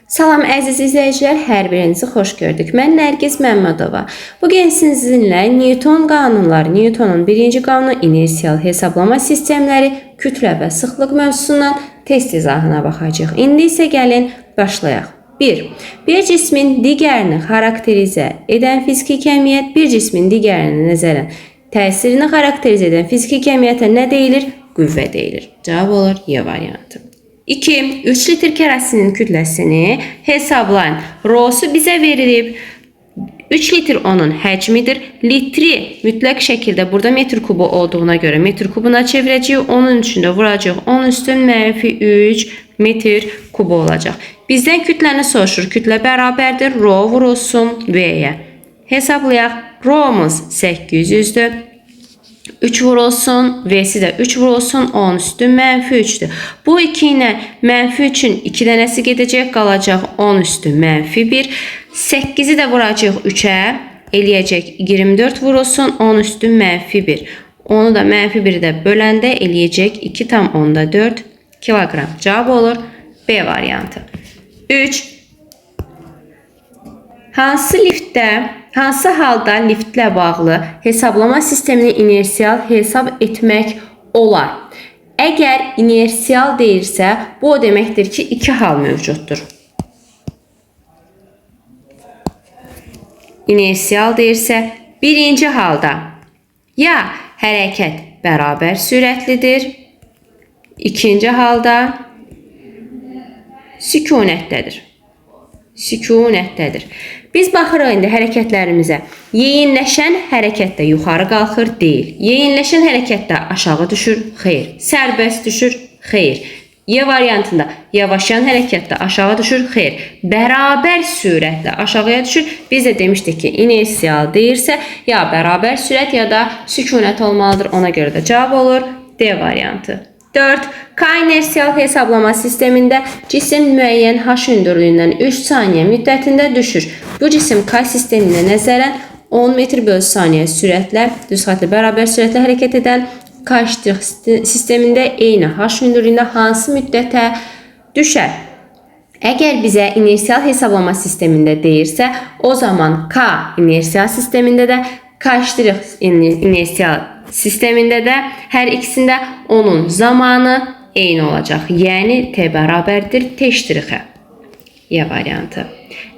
Salam əziz izləyicilər, hər birinizi xoş gördük. Mən Nərgiz Məmmədova. Bugün sizinlə Newton qanunları, Newtonun birinci qanunu, inersial hesablama sistemləri, kütlə və sıxlıq mövzusundan test izahına baxacağıq. İndi isə gəlin başlayaq. 1. Bir cismin digərini xarakterizə edən fiziki kəmiyyət, bir cismin digərinə nəzərən təsirini xarakterizə edən fiziki kəmiyyətə nə deyilir? Qüvvə deyilir. Cavab olur Y variantı. 2. 3 litr kərosinin kütləsini hesablayın. R'su bizə verilib. 3 litr onun həcmidir. Litri mütləq şəkildə burada metr kubu olduğuna görə metr kubuna çevirəcəyik. Onun üçün də vuracaq 10 üstün mənfi 3 metr kubu olacaq. Bizdən kütləni soruşur. Kütlə bərabərdir. Rho vurulsun V'yə. Hesablayaq. R'muz 800'dür. 3 vurulsun, V'si də 3 vurulsun, 10 üstün mənfi 3'dür. Bu 2 ilə mənfi 3'ün 2 dənəsi gedəcək, qalacaq 10 üstün mənfi 1. 8'i də vuracaq 3'ə, eləyəcək 24 vurulsun, 10 üstün mənfi 1. Onu da mənfi 1'i də böləndə eləyəcək 2,4 kilogram. Cavab olur B variantı. 3. Hansı halda liftlə bağlı hesablama sistemini inersial hesab etmək olar? Əgər inersial deyirsə, bu o deməkdir ki, 2 hal mövcuddur. İnersial deyirsə, birinci halda ya hərəkət bərabər sürətlidir, ikinci halda sükunətdədir. Biz baxırıq indi hərəkətlərimizə. Yeyinləşən hərəkətdə yuxarı qalxır, deyil. Yeyinləşən hərəkətdə aşağı düşür, xeyr. Sərbəst düşür, xeyr. Y variantında yavaşlayan hərəkətdə aşağı düşür, xeyr. Bərabər sürətlə aşağıya düşür. Biz də demişdik ki, inersial deyirsə, ya bərabər sürət ya da sükunət olmalıdır. Ona görə də cavab olur D variantı. 4. K inersial hesablama sistemində cisim müəyyən H hündürlüyündən 3 saniyə müddətində düşür. Bu cisim K sisteminə nəzərən 10 metr bölü saniyə sürətlə, düz xətlə bərabər sürətlə hərəkət edən K sistemində eyni H hündürlüyündə hansı müddətə düşər? Əgər bizə inersial hesablama sistemində deyirsə, o zaman K inersial sistemində də K inersial sistemində də hər ikisində onun zamanı eyni olacaq. Yəni T bərabərdir T'-ə. Y variantı.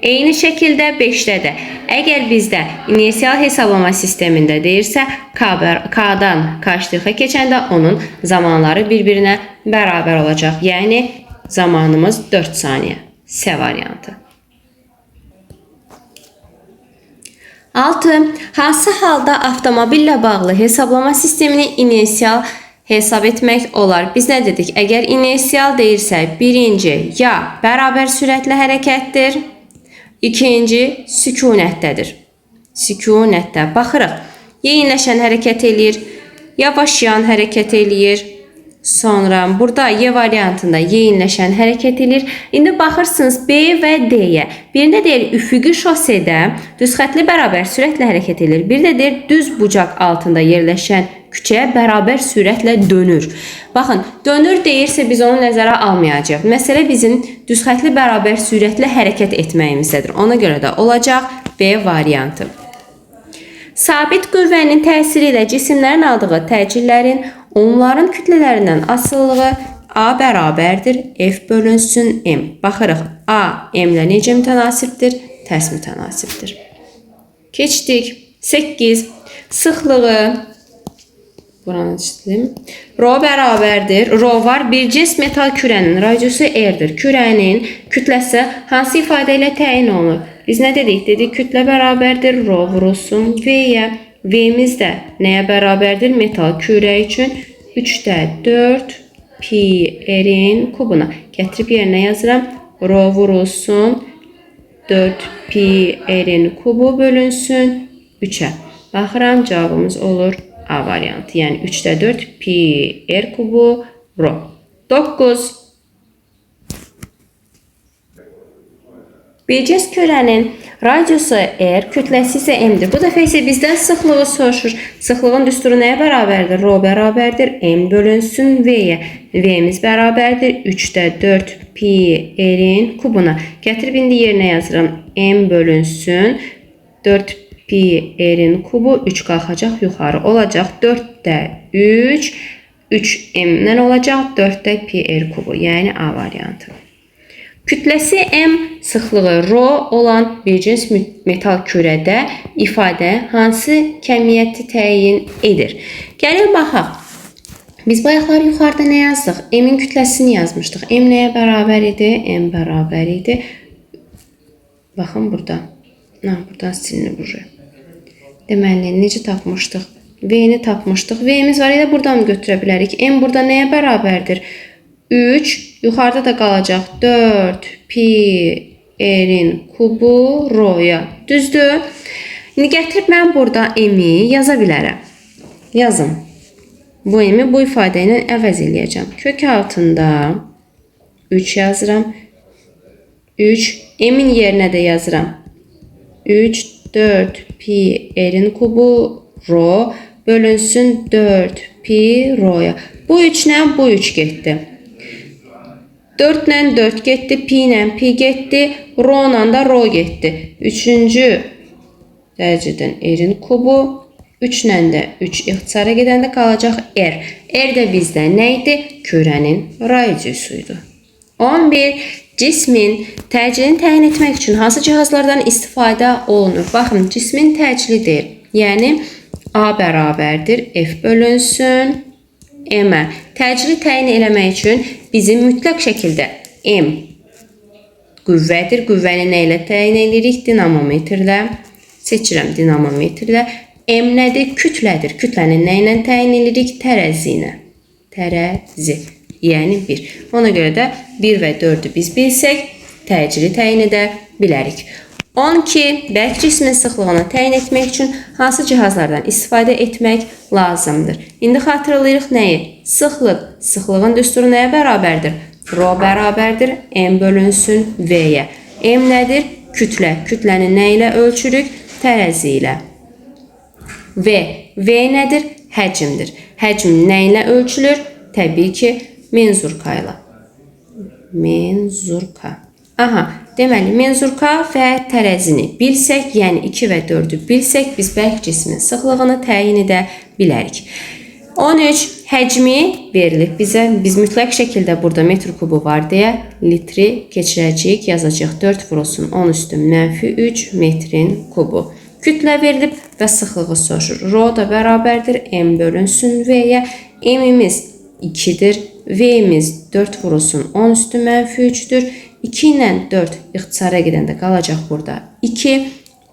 Eyni şəkildə 5'də də əgər bizdə inersial hesablama sistemində deyirsə, K'dan K'-ə keçəndə onun zamanları bir-birinə bərabər olacaq. Yəni zamanımız 4 saniyə. S variantı. 6. Hansı halda avtomobillə bağlı hesablama sistemini inersial hesab etmək olar? Biz nə dedik? Əgər inersial deyirsə, birinci ya bərabər sürətlə hərəkətdir, ikinci sükunətdədir. Sükunətdə baxırıq. Yeyinləşən hərəkət eləyir, yavaşlayan hərəkət eləyir. Sonra burada Y variantında yeyinləşən hərəkət edir. İndi baxırsınız B və D-yə. Birində deyir üfüqi şosedə düz xətli bərabər sürətlə hərəkət edir. Bir də deyir düz bucaq altında yerləşən küçəyə bərabər sürətlə dönür. Baxın, dönür deyirsə biz onu nəzərə almayacağıq. Məsələ bizim düz xətli bərabər sürətlə hərəkət etməyimizdədir. Ona görə də olacaq B variantı. Sabit qüvvənin təsiri ilə cisimlərin aldığı təcillərin onların kütlələrindən asılılığı A bərabərdir F bölünsün M. Baxırıq, A M-lə necə mütənasibdir? Tərs mütənasibdir. Keçdik. 8. Sıxlığı buranı çizdim. Rho bərabərdir. Rho var. Bir cins metal kürənin radiusu R-dir. Kürənin kütləsi hansı ifadə ilə təyin olunur? Biz nə dedik? Dedik kütlə bərabərdir. Rho vurulsun V-yə. V'miz də nəyə bərabərdir? Metal kürə üçün 3'də 4 pi r-in kubuna. Gətirib yerinə yazıram. Rho vurulsun 4 pi r-in kubu bölünsün 3'ə. Baxıram, cavabımız olur A variantı. Yəni 3'də 4 pi r kubu rho. 9. Bir cins kürənin Radiusu R, kütləsi isə M-dir. Bu dəfə isə bizdən sıxlığı soruşur. Sıxlığın düsturu nəyə bərabərdir? Rho bərabərdir M bölünsün V-yə. V-miz bərabərdir 3-də 4 pi R-in kubuna. Gətirib indi yerinə yazıram. M bölünsün 4 pi R-in kubu 3 qalxacaq yuxarı olacaq. 4-də 3, 3M-dən olacaq 4-də pi R kubu. Yəni A variantı. Kütləsi M, sıxlığı Rho olan bir cins metal kürədə ifadə hansı kəmiyyəti təyin edir? Gəlin baxaq. Biz bayaqlar yuxarıda nə yazdıq? M-in kütləsini yazmışdıq. M nəyə bərabər idi? M bərabər idi. Baxın burada. Buradan silinir buraya. Deməli, necə tapmışdıq? V-ni tapmışdıq. V-miz var, ya da buradan götürə bilərik. M burada nəyə bərabərdir? 3, yuxarıda da qalacaq 4 pi R-in kubu Rho-ya. Düzdür? İndi gətirib mən burada M-i yaza bilərəm. Yazım. Bu M-i bu ifadə ilə əvəz eləyəcəm. Kök altında 3 yazıram. 3, M-in yerinə də yazıram. 3, 4 pi R-in kubu Rho bölünsün 4 pi Rho-ya. Bu 3 ilə bu 3 getdi. 4 ilə 4 getdi, pi ilə pi getdi, Rho ilə də Rho getdi. 3-cü dərəcədən R-in kubu, 3 ilə də 3 ixtisara gedəndə qalacaq R. R də bizdə nə idi? Kürənin radiusuydu. 11. Cismin təcilini təyin etmək üçün hansı cihazlardan istifadə olunur? Baxın, cismin təcilidir. Yəni, A bərabərdir, F bölünsün M-ə. Təcili təyin eləmək üçün bizim mütləq şəkildə M qüvvədir. Qüvvəni nə ilə təyin edirik? Dinamometrlə. Seçirəm dinamometrlə. M nədir? Kütlədir. Kütləni nə ilə təyin edirik? Tərəzi ilə. Tərəzi. Yəni 1. Ona görə də 1 və 4-ü biz bilsək, təcili təyin edə bilərik. 12. Bərk cismin sıxlığını təyin etmək üçün hansı cihazlardan istifadə etmək lazımdır? İndi xatırlayırıq nəyi? Sıxlıq. Sıxlığın düsturu nəyə bərabərdir? Rho bərabərdir M bölünsün V-yə. M nədir? Kütlə. Kütləni nə ilə ölçürük? Tərəzi ilə. V. V nədir? Həcmdir. Həcm nə ilə ölçülür? Təbii ki, menzurka ilə. Menzurka. Aha, deməli, menzurka və tərəzini bilsək, yəni 2 və 4-ü bilsək, biz bərk cismin sıxlığını təyin edə bilərik. 13. Həcmi verilib bizə. Biz mütləq şəkildə burada metr kubu var deyə litri keçirəcəyik, yazacaq 4 vurulsun 10 üstün mənfi 3 metrin kubu. Kütlə verilib və sıxlığı soruşur. Rho da bərabərdir M bölünsün V-yə. M-imiz 2-dir. V-imiz 4 vurulsun 10 üstün mənfi 3-dür. 2 ilə 4 ixtisara gedəndə qalacaq burada 2.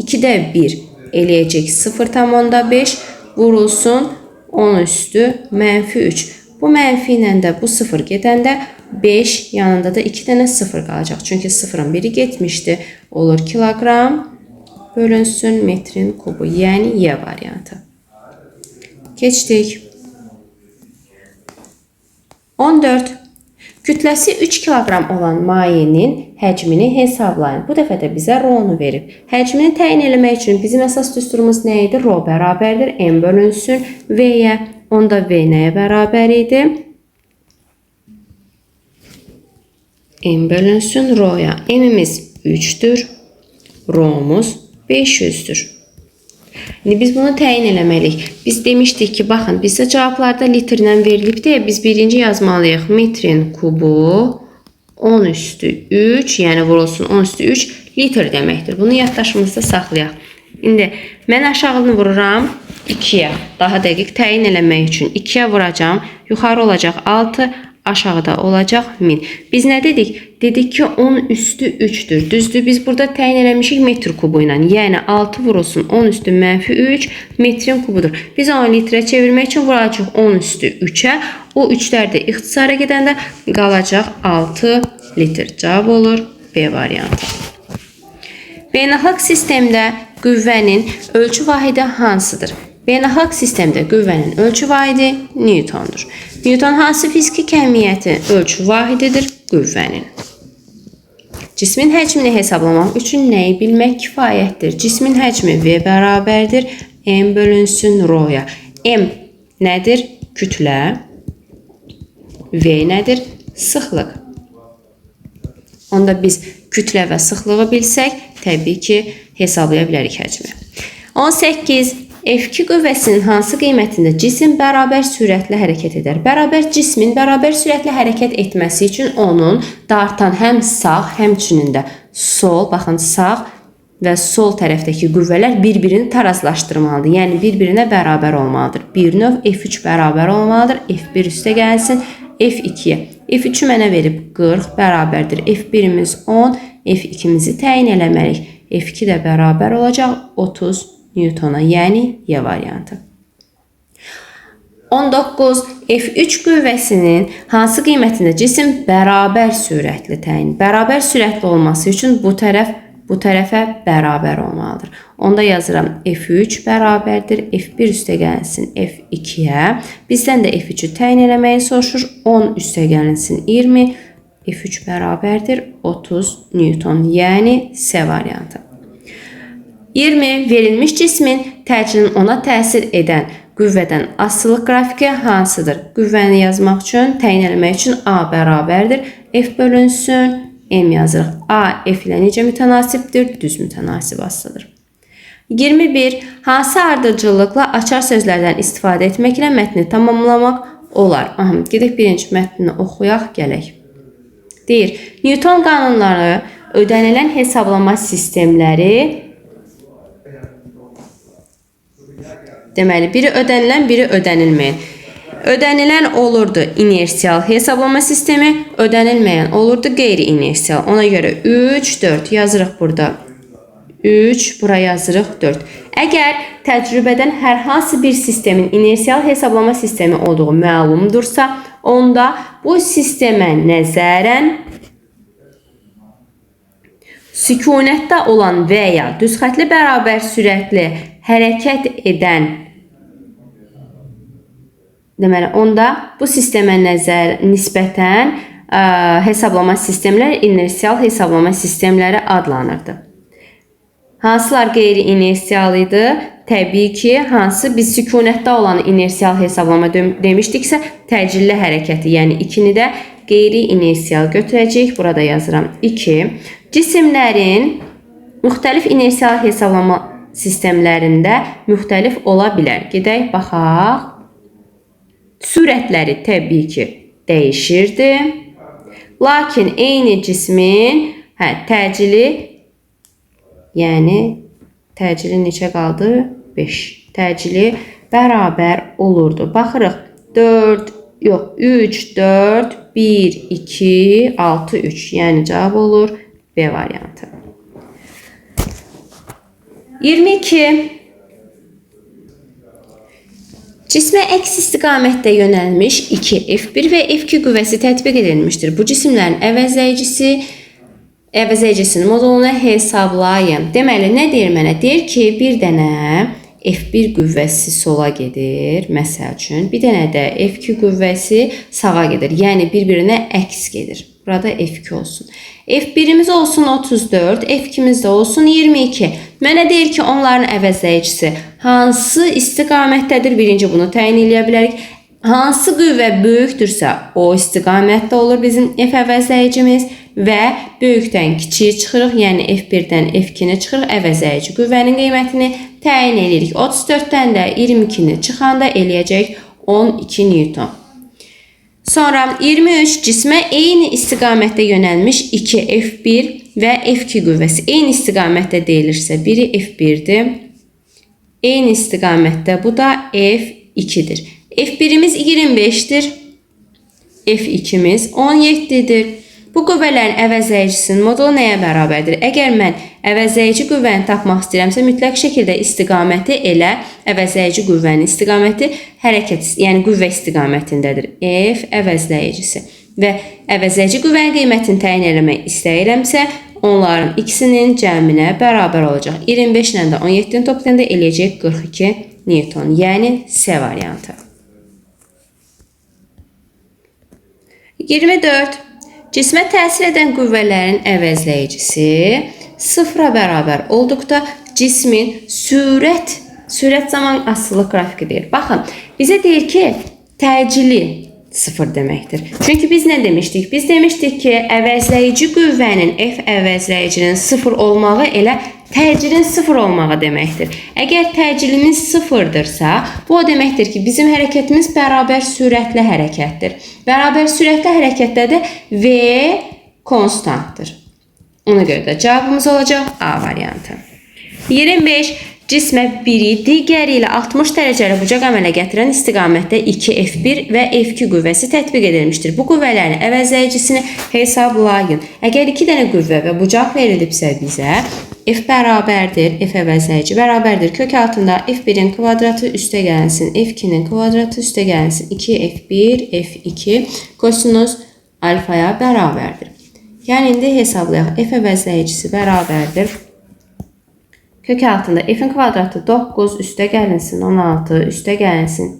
2-də 1 eləyəcək 0,5 vurulsun 10 üstü mənfi 3. Bu mənfi ilə də bu 0 gedəndə 5 yanında da 2 dənə 0 qalacaq. Çünki 0-ın biri getmişdi. Olur kiloqram bölünsün metrin kubu. Yəni Y variantı. Keçdik. 14. Kütləsi 3 kiloqram olan mayenin həcmini hesablayın. Bu dəfə də bizə Rho-nu verib. Həcmini təyin eləmək üçün bizim əsas düsturumuz nə idi? Rho bərabərdir M bölünsün V-yə. Onda V nəyə bərabər idi? M bölünsün Rho-ya. M-imiz 3-dür. Rho-muz 500-dür. İndi biz bunu təyin eləməliyik. Biz demişdik ki, baxın, bizdə cavablarda litrlə verilib deyə biz birinci yazmalıyıq. Metrin kubu 10 üstü 3, yəni vurulsun 10 üstü 3 litr deməkdir. Bunu yaddaşımızda saxlayaq. İndi mən aşağını vururam 2-yə. Daha dəqiq təyin eləmək üçün 2-yə vuracam. Yuxarı olacaq 6, aşağıda olacaq 1000. Biz nə dedik? Dedik ki 10 üstü 3'dür. Düzdür. Biz burada təyin eləmişik metr kubu ilə. Yəni 6 vurulsun 10 üstü mənfi 3 metrin kubudur. Biz onu litrə çevirmək üçün vuracaq 10 üstü 3'ə. O 3'lər də ixtisara gedəndə qalacaq 6 litr. Cavab olur B variantı. Beynəlxalq sistemdə qüvvənin ölçü vahidi hansıdır? Beynəlxalq sistemdə qüvvənin ölçü vahidi Newtondur. Newton hansı fiziki kəmiyyətin ölçü vahididir? Qüvvənin. Cismin həcmini hesablamaq üçün nəyi bilmək kifayətdir? Cismin həcmi V bərabərdir M bölünsün rho-ya. M nədir? Kütlə. V nədir? Sıxlıq. Onda biz kütlə və sıxlığı bilsək, təbii ki, hesablaya bilərik həcmi. 18. F2 qüvvəsinin hansı qiymətində cisim bərabər sürətlə hərəkət edər? Bərabər cismin bərabər sürətlə hərəkət etməsi üçün onun dartan həm sağ, həmçinin də sol, baxın sağ və sol tərəfdəki qüvvələr bir-birini tarazlaşdırmalıdır. Yəni bir-birinə bərabər olmalıdır. Bir növ F3 bərabər olmalıdır. F1 üstə gəlsin F2-yə. F3-ü mənə verib 40 bərabərdir. F1-imiz 10, F2-mizi təyin eləməliyik. F2 də bərabər olacaq 30 Newtona, yəni Y variantı. 19. F3 qüvvəsinin hansı qiymətində cisim bərabər sürətli təyin? Bərabər sürətli olması üçün bu tərəfə bərabər olmalıdır. Onda yazıram F3 bərabərdir. F1 üstə gəlsin F2-yə. Bizdən də F3-ü təyin eləməyi soruşur. 10 üstə gəlsin 20. F3 bərabərdir 30 Newton, yəni S variantı. 20. Verilmiş cismin təcrübəsinin ona təsir edən qüvvədən asılılıq qrafiki hansıdır? Qüvvəni yazmaq üçün, təyin etmək üçün A bərabərdir. F bölünsün, M yazırıq. A F ilə necə mütənasibdir? Düz mütənasib asılıdır. 21. Hansı ardıcıllıqla açar sözlərdən istifadə etməklə mətni tamamlamaq olar? Gedək birinci mətnini oxuyaq, gələk. Deyir, Newton qanunları ödənilən hesablama sistemləri deməli, biri ödənilən, biri ödənilməyən. Ödənilən olurdu inersial hesablama sistemi, ödənilməyən olurdu qeyri-inersial. Ona görə 3, 4 yazırıq burada. 3, bura yazırıq 4. Əgər təcrübədən hər hansı bir sistemin inersial hesablama sistemi olduğu məlumdursa, onda bu sistemə nəzərən sükunətdə olan və ya düzxətli bərabər sürətli hərəkət edən deməli, onda bu sistemə nisbətən hesablama sistemləri inersial hesablama sistemləri adlanırdı. Hansılar qeyri-inersial idi? Təbii ki, hansı biz sükunətdə olan inersial hesablama demişdiksə, təcilli hərəkəti, yəni 2-ni də qeyri-inersial götürəcəyik. Burada yazıram 2. Cisimlərin müxtəlif inersial hesablama sistemlərində müxtəlif ola bilər. Gedək, baxaq. Sürətləri təbii ki, dəyişirdi. Lakin eyni cismin təcili, yəni təcili neçə qaldı? 5. Təcili bərabər olurdu. Baxırıq. 3, 4, 1, 2, 6, 3. Yəni cavab olur B variantı. 22. Cismə əks istiqamətdə yönəlmiş 2 F1 və F2 qüvvəsi tətbiq edilmişdir. Bu cisimlərin əvəzləyicisinin modulunu hesablayın. Deməli, nə deyir mənə? Deyir ki, bir dənə F1 qüvvəsi sola gedir, məsəl üçün. Bir dənə də F2 qüvvəsi sağa gedir. Yəni, bir-birinə əks gedir. Burada F2 olsun. F1'imiz olsun 34, F2'miz də olsun 22. Mənə deyir ki, onların əvəzləyicisi hansı istiqamətdədir? Birinci bunu təyin edə bilərik. Hansı qüvvə böyükdürsə, o istiqamətdə olur bizim F əvəzləyicimiz və böyükdən kiçiyi çıxırıq, yəni F1-dən F2-ni çıxırıq, əvəzləyici qüvvənin qiymətini təyin edirik. 34-dən də 22-ni çıxanda eləyəcək 12 Newton. Sonra 23 cismə eyni istiqamətdə yönəlmiş 2 F1 və F2 qüvvəsi. Eyni istiqamətdə deyilirsə, biri F1'dir. Eyni istiqamətdə bu da F2'dir. F1'imiz 25'dir. F2'miz 17'dir. Bu qüvvələrin əvəzləyicisinin modulu nəyə bərabərdir? Əgər mən əvəzləyici qüvvəni tapmaq istəyirəmsə, mütləq şəkildə istiqaməti elə əvəzləyici qüvvənin istiqaməti hərəkət, yəni qüvvə istiqamətindədir. F əvəzləyicisi və əvəzləyici qüvvənin qiymətini təyin eləmək istəyirəmsə, onların ikisinin cəminə bərabər olacaq. 25 ilə də 17-ni toplayanda eləyəcək 42 Newton, yəni C variantı. 24. Cismə təsir edən qüvvələrin əvəzləyicisi sıfıra bərabər olduqda cismin sürət zaman asılılıq qrafiki deyir. Baxın, bizə deyir ki, təcili sıfır deməkdir. Çünki biz nə demişdik? Biz demişdik ki, əvəzləyici qüvvənin F əvəzləyicinin sıfır olmağı elə təcilin sıfır olmağı deməkdir. Əgər təcilimiz sıfırdırsa, bu o deməkdir ki, bizim hərəkətimiz bərabər sürətli hərəkətdir. Bərabər sürətli hərəkətdə də V konstantdır. Ona görə də cavabımız olacaq A variantı. 25. Cismə biri digəri ilə 60 dərəcəli bucaq əmələ gətirən istiqamətdə 2F1 və F2 qüvvəsi tətbiq edilmişdir. Bu qüvvələrin əvəzləyicisini hesablayın. Əgər 2 dənə qüvvə və bucaq verilibsə bizə, F bərabərdir, F əvəzləyici bərabərdir. Kök altında F1-in kvadratı üstə gəlsin, F2-nin kvadratı üstə gəlsin. 2F1, F2 kosinus alfaya bərabərdir. Yəni, indi hesablayaq. F əvəzləyicisi bərabərdir. Kök altında F'in kvadratı 9 üstə gəlinsin, 16 üstə gəlinsin.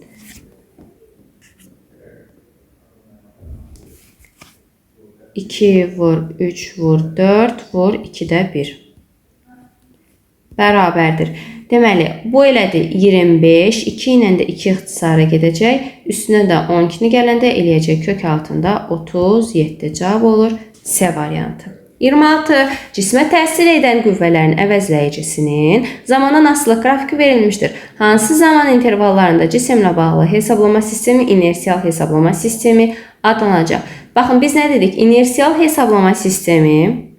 2 vur, 3 vur, 4 vur, 2-də 1. Bərabərdir. Deməli, bu elədir 25, 2 ilə də 2 ixtisara gedəcək. Üstünə də 12-ni gələndə eləyəcək kök altında 37 cavab olur C variantı. 26. Cismə təsir edən qüvvələrin əvəzləyicisinin zamandan asılılıq qrafiki verilmişdir. Hansı zaman intervallarında cisimlə bağlı hesablama sistemi inersial hesablama sistemi adlanacaq? Baxın, biz nə dedik? İnersial hesablama sistemi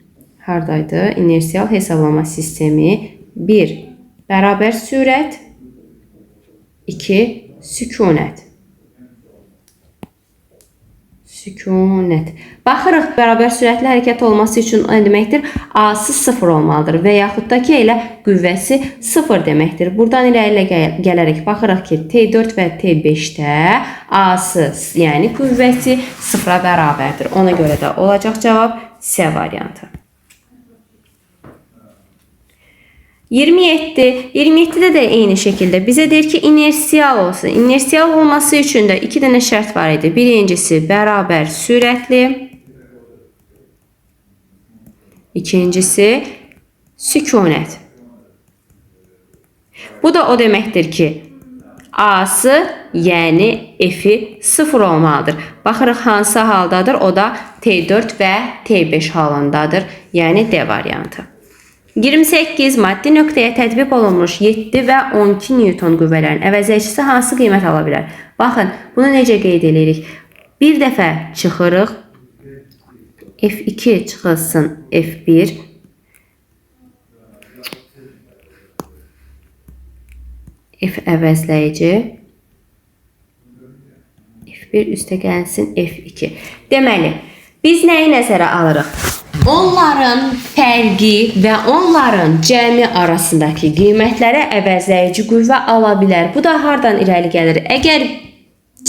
haradaydı? İnersial hesablama sistemi 1. Bərabər sürət 2. Sükunət. Sükunət. Baxırıq, bərabər sürətli hərəkət olması üçün nə deməkdir? A-sı 0 olmalıdır və yaxud da ki, elə qüvvəsi 0 deməkdir. Buradan ilə gələrək baxırıq ki, T4 və T5-də A-sı, yəni qüvvəsi 0-a bərabərdir. Ona görə də olacaq cavab C variantı. 27. 27-də də eyni şəkildə bizə deyir ki, inersial olsun. İnersial olması üçün də 2 dənə şərt var idi. Birincisi, bərabər sürətli. İkincisi, sükunət. Bu da o deməkdir ki, A-sı, yəni F-i 0 olmalıdır. Baxırıq, hansı haldadır? O da T4 və T5 halındadır. Yəni D variantı. 28. Maddi nöqtəyə tətbiq olunmuş 7 və 12 Newton qüvvələrin əvəzləyicisi hansı qiymət ala bilər? Baxın, bunu necə qeyd edirik? Bir dəfə çıxırıq. F2 çıxılsın F1. F əvəzləyici. F1 üstə gəlsin F2. Deməli, biz nəyi nəzərə alırıq? Onların fərqi və onların cəmi arasındakı qiymətlərə əvəzləyici qüvvə ala bilər. Bu da hardan irəli gəlir? Əgər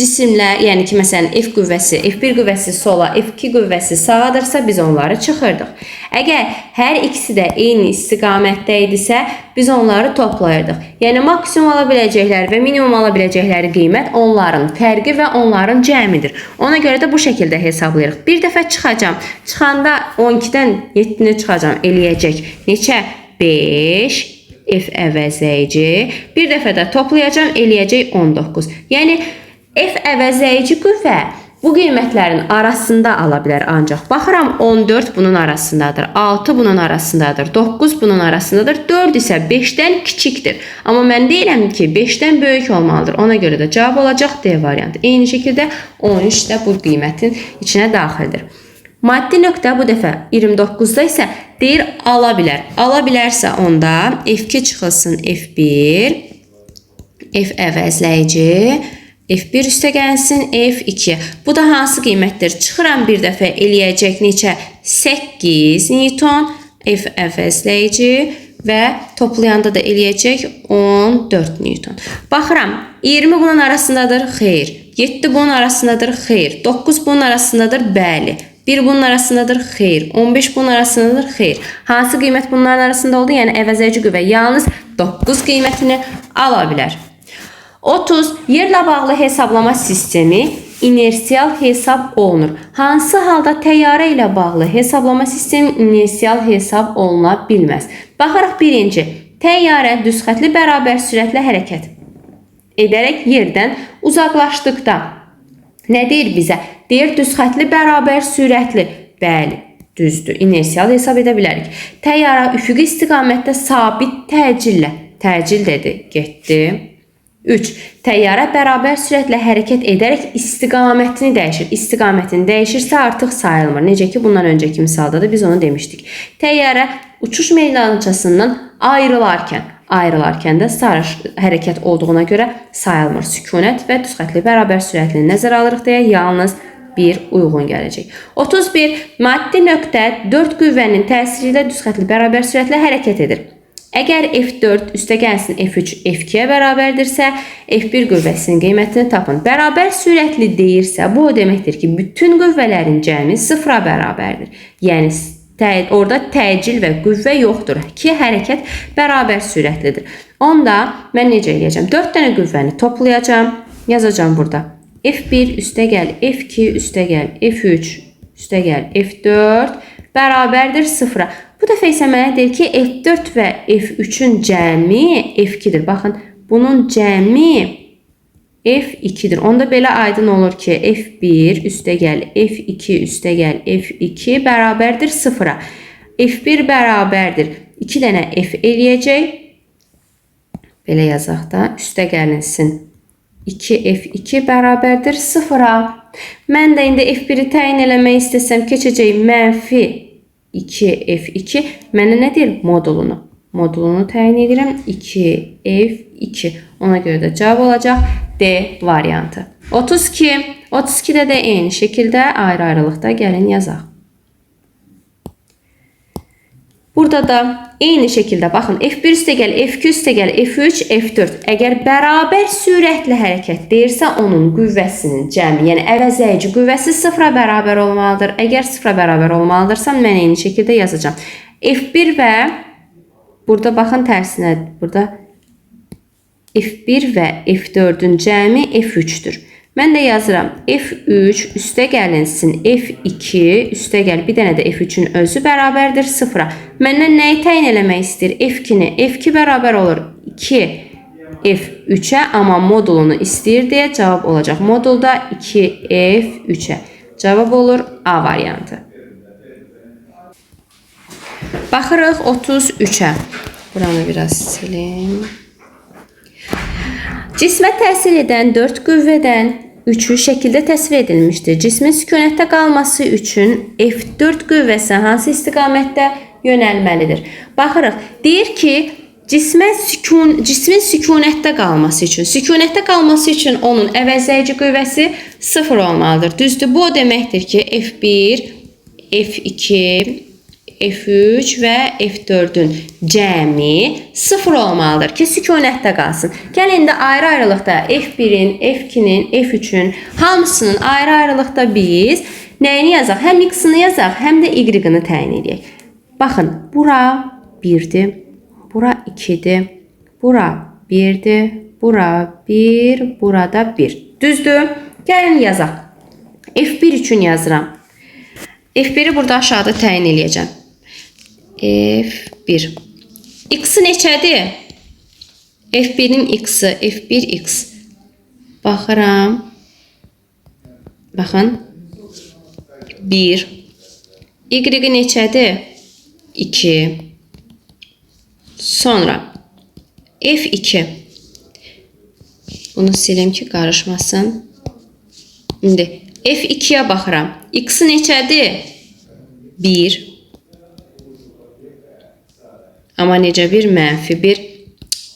cisimlər, yəni ki, məsələn, F qüvvəsi, F1 qüvvəsi sola, F2 qüvvəsi sağadırsa, biz onları çıxırdıq. Əgər hər ikisi də eyni istiqamətdə idisə, biz onları toplayırdıq. Yəni, maksimum ala biləcəkləri və minimum ala biləcəkləri qiymət onların fərqi və onların cəmidir. Ona görə də bu şəkildə hesablayırıq. Bir dəfə çıxacam. Çıxanda 12-dən 7-ni çıxacam, eləyəcək. Neçə? 5. F əvəzləyici. Bir dəfə də toplayacam, eləyəcək 19. Yəni, F əvəzləyici qüvvə bu qiymətlərin arasında ala bilər ancaq. Baxıram, 14 bunun arasındadır, 6 bunun arasındadır, 9 bunun arasındadır, 4 isə 5-dən kiçikdir. Amma mən deyirəm ki, 5-dən böyük olmalıdır. Ona görə də cavab olacaq D variantı. Eyni şəkildə 13 də bu qiymətin içinə daxildir. Maddi nöqtə bu dəfə 29-da isə deyir ala bilər. Ala bilərsə onda F2 çıxılsın F1, F əvəzləyici, F1 üstə gəlsin F2. Bu da hansı qiymətdir? Çıxıram bir dəfə, eləyəcək neçə? 8 Newton, F əvəzləyici və toplayanda da eləyəcək 14 Newton. Baxıram, 20 bunun arasındadır, xeyr. 7 bunun arasındadır, xeyr. 9 bunun arasındadır, bəli. 1 bunun arasındadır, xeyr. 15 bunun arasındadır, xeyr. Hansı qiymət bunların arasında oldu? Yəni əvəzləyici qüvvə yalnız 9 qiymətini ala bilər. 30. Yerlə bağlı hesablama sistemi inersial hesab olunur. Hansı halda təyyarə ilə bağlı hesablama sistemi inersial hesab oluna bilməz? Baxaraq birinci, təyyarə düz xətli bərabər sürətlə hərəkət edərək yerdən uzaqlaşdıqda nə deyir bizə? Deyir düz xətli bərabər sürətli. Bəli, düzdür. İnersial hesab edə bilərik. Təyyarə üfüqi istiqamətdə sabit təcillə. Təcil dedi, getdi. 3. Təyyarə bərabər sürətlə hərəkət edərək istiqamətini dəyişir. İstiqamətini dəyişirsə artıq sayılmır. Necə ki, bundan öncəki misalda da biz onu demişdik. Təyyarə uçuş meydançasından ayrılarkən də sarış hərəkət olduğuna görə sayılmır. Sükunət və düz xətli bərabər sürətlini nəzərə alırıq deyə yalnız bir uyğun gələcək. 31. Maddi nöqtə 4 qüvvənin təsiri ilə düz xətli bərabər sürətlə hərəkət edir. Əgər F4 üstə gəlsin F3 F2-yə bərabərdirsə, F1 qüvvəsinin qiymətini tapın. Bərabər sürətli deyirsə, bu o deməkdir ki, bütün qüvvələrin cəmi sıfıra bərabərdir. Yəni, orada təcil və qüvvə yoxdur ki, hərəkət bərabər sürətlidir. Onda mən necə eləyəcəm? 4 dənə qüvvəni toplayacağım, yazacağım burada. F1 üstə gəl, F2 üstə gəl, F3 üstə gəl, F4 bərabərdir sıfıra. Bu dəfə isə mənə deyir ki, F4 və F3-ün cəmi F2-dir. Baxın, bunun cəmi F2-dir. Onda belə aydın olur ki, F1 üstə gəl, F2 üstə gəl, F2 bərabərdir sıfıra. F1 bərabərdir 2 dənə F eləyəcək. Belə yazaq da, üstə gəlinsin. 2F2 bərabərdir sıfıra. Mən də indi F1-i təyin eləmək istəsəm, keçəcək mənfi 2F2. Mənə nə deyir? Modulunu. Modulunu təyin edirəm. 2F2. Ona görə də cavab olacaq D variantı. 32. 32-də də eyni şəkildə ayrı-ayrılıqda gəlin yazaq. Burada da eyni şəkildə baxın, F1 üstə gəl, F2 üstə gəl, F3, F4. Əgər bərabər sürətlə hərəkət deyirsə, onun qüvvəsinin cəmi, yəni əvəzləyici qüvvəsi sıfıra bərabər olmalıdır. Əgər sıfıra bərabər olmalıdırsa, mən eyni şəkildə yazacağım. F1 və burada baxın tərsinə, burada F1 və F4-ün cəmi F3-dür. Mən də yazıram, F3 üstə gəlinsin, F2 üstə gəl, bir dənə də F3-ün özü bərabərdir sıfıra. Məndən nəyi təyin eləmək istəyir? F2-ni. F2 bərabər olur 2 F3-ə, amma modulunu istəyir deyə cavab olacaq. Modulda 2F3-ə. Cavab olur A variantı. Baxırıq 33-ə. Buranı biraz silim. Cismə təsir edən 4 qüvvədən 3-ü şəkildə təsvir edilmişdir. Cismin sükunətdə qalması üçün F4 qüvvəsi hansı istiqamətdə yönəlməlidir? Baxırıq, deyir ki, cismin sükunətdə qalması üçün onun əvəzləyici qüvvəsi 0 olmalıdır. Düzdür, bu o deməkdir ki, F1, F2, F3 və F4-ün cəmi 0 olmalıdır ki, sükunətdə qalsın. Gəlin də ayrı-ayrılıqda F1-in, F2-nin, F3-ün hamısının ayrı-ayrılıqda biz nəyini yazaq? Həm X-ını yazaq, həm də Y-ını təyin edək. Baxın, bura 1-dir, bura 2-dir, bura 1-dir, bura 1, burada 1. Düzdür? Gəlin yazaq. F1 üçün yazıram. F1-i burada aşağıda təyin eləyəcəm. F1. X-i neçədir? F1-in X-i, F1X. Baxıram. Baxın. 1. Y-i neçədir? 2. Sonra F2. Bunu silim ki, qarışmasın. İndi F2-yə baxıram. X-i neçədir? 1. Amma necə bir? Mənfi 1.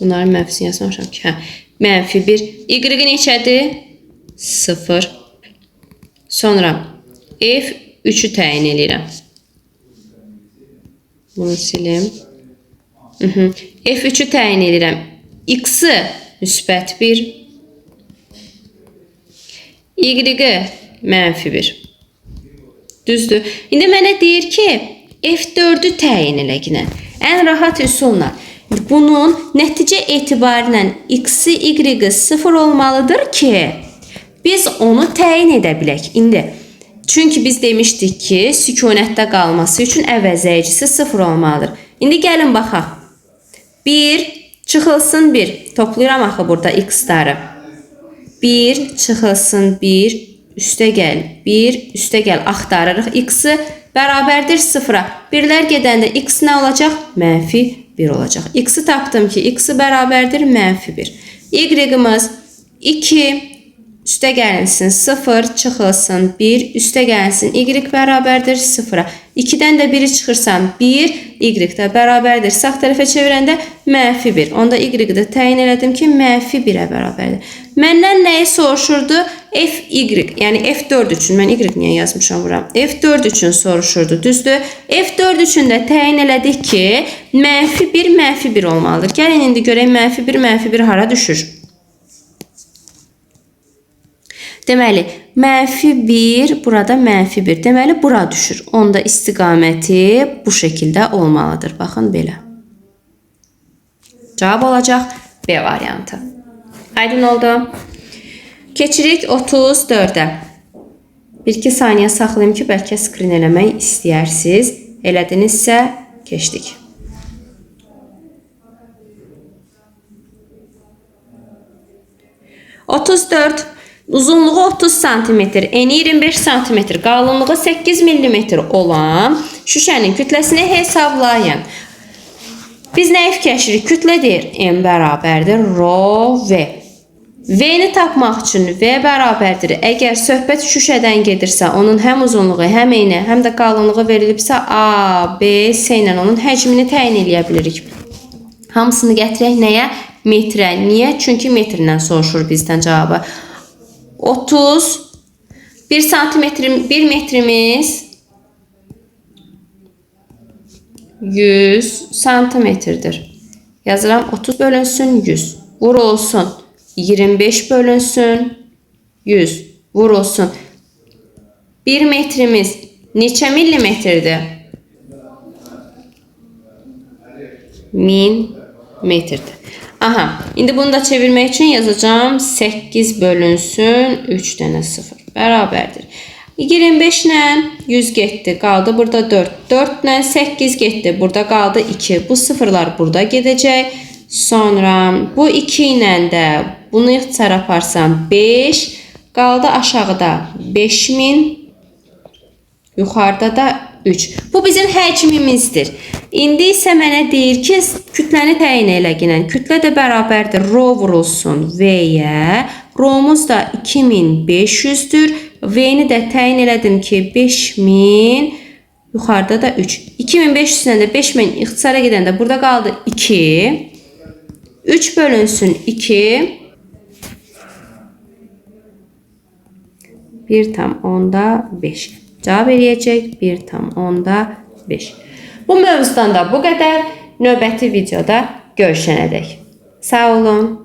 Bunların mənfisini yazmamışam ki. Mənfi 1. Y-i neçədir? 0. Sonra F3-ü təyin edirəm. Bunu silim. F3-ü təyin edirəm. X-i müsbət 1. Y-i mənfi 1. Düzdür. İndi mənə deyir ki, F4-ü təyin eləginə. Ən rahat üsulla. Bunun nəticə etibarilə X-i, Y-i 0 olmalıdır ki, Biz onu təyin edə bilək indi. Çünki biz demişdik ki, sükunətdə qalması üçün əvəzləyicisi 0 olmalıdır. İndi gəlin baxaq. 1 çıxılsın 1. Toplayıram axı burada x-ları. 1 çıxılsın 1 üstə gəl. 1 üstə gəl. Axtarırıq x-i bərabərdir 0-a. Birlər gedəndə x nə olacaq? -1 olacaq. X-i tapdım ki, x-i bərabərdir -1. Y-imiz 2 üstə gəlinsin 0, çıxılsın 1, üstə gəlinsin y bərabərdir 0-a. 2-dən də 1-i çıxırsan 1, y də bərabərdir. Sağ tərəfə çevirəndə -1. Onda y-i də təyin elədim ki, -1-ə bərabərdir. Məndən nəyi soruşurdu? F-y, yəni F4 üçün. Mən y niyə yazmışam bura? F4 üçün soruşurdu, düzdür? F4 üçün də təyin elədik ki, -1, -1 olmalıdır. Gəlin indi görək -1, -1 hara düşür? Deməli, -1, burada -1. Deməli, bura düşür. Onda istiqaməti bu şəkildə olmalıdır. Baxın, belə. Cavab olacaq B variantı. Aydın oldu. Keçirik 34-ə. 1-2 saniyə saxlayayım ki, bəlkə skrin eləmək istəyirsiniz. Elədinizsə, keçdik. Uzunluğu 30 cm, eni 25 cm, qalınlığı 8 mm olan şüşənin kütləsini hesablayın. Biz nəyi fikirləşirik? Kütlə deyir, M bərabərdir rho V. V-ni tapmaq üçün V bərabərdir. Əgər söhbət şüşədən gedirsə, onun həm uzunluğu, həm eni, həm də qalınlığı verilibsə, A, B, C ilə onun həcmini təyin edə bilirik. Hamısını gətirək nəyə? Metrə. Niyə? Çünki metrindən soruşur bizdən cavabı. 30, 1 metrimiz 100 santimetrdir. Yazıram 30 bölünsün 100. Vur olsun 25 bölünsün 100. Vur olsun. 1 metrimiz neçə millimetrdir? 1000 metrdir. Aha, indi bunu da çevirmək üçün yazacağım 8 bölünsün 3 dənə 0 bərabərdir. 25 ilə 100 getdi, qaldı burada 4. 4 ilə 8 getdi, burada qaldı 2. Bu sıfırlar burada gedəcək. Sonra bu 2 ilə də bunu ixtisar aparsam 5, qaldı aşağıda 5000, yuxarıda da 3. Bu bizim həcmimizdir. İndi isə mənə deyir ki, kütləni təyin elə gələn. Kütlə də bərabərdir rho vurulsun V-yə. Rhomuz da 2500-dür. V-ni də təyin elədim ki, 5000, yuxarıda da 3. 2500-dən də 5000 ixtisara gedəndə burada qaldı 2. 3 bölünsün 2. 1/5. Cavab eləyəcək 1/5. Bu mövzudan da bu qədər. Növbəti videoda görüşənədək. Sağ olun.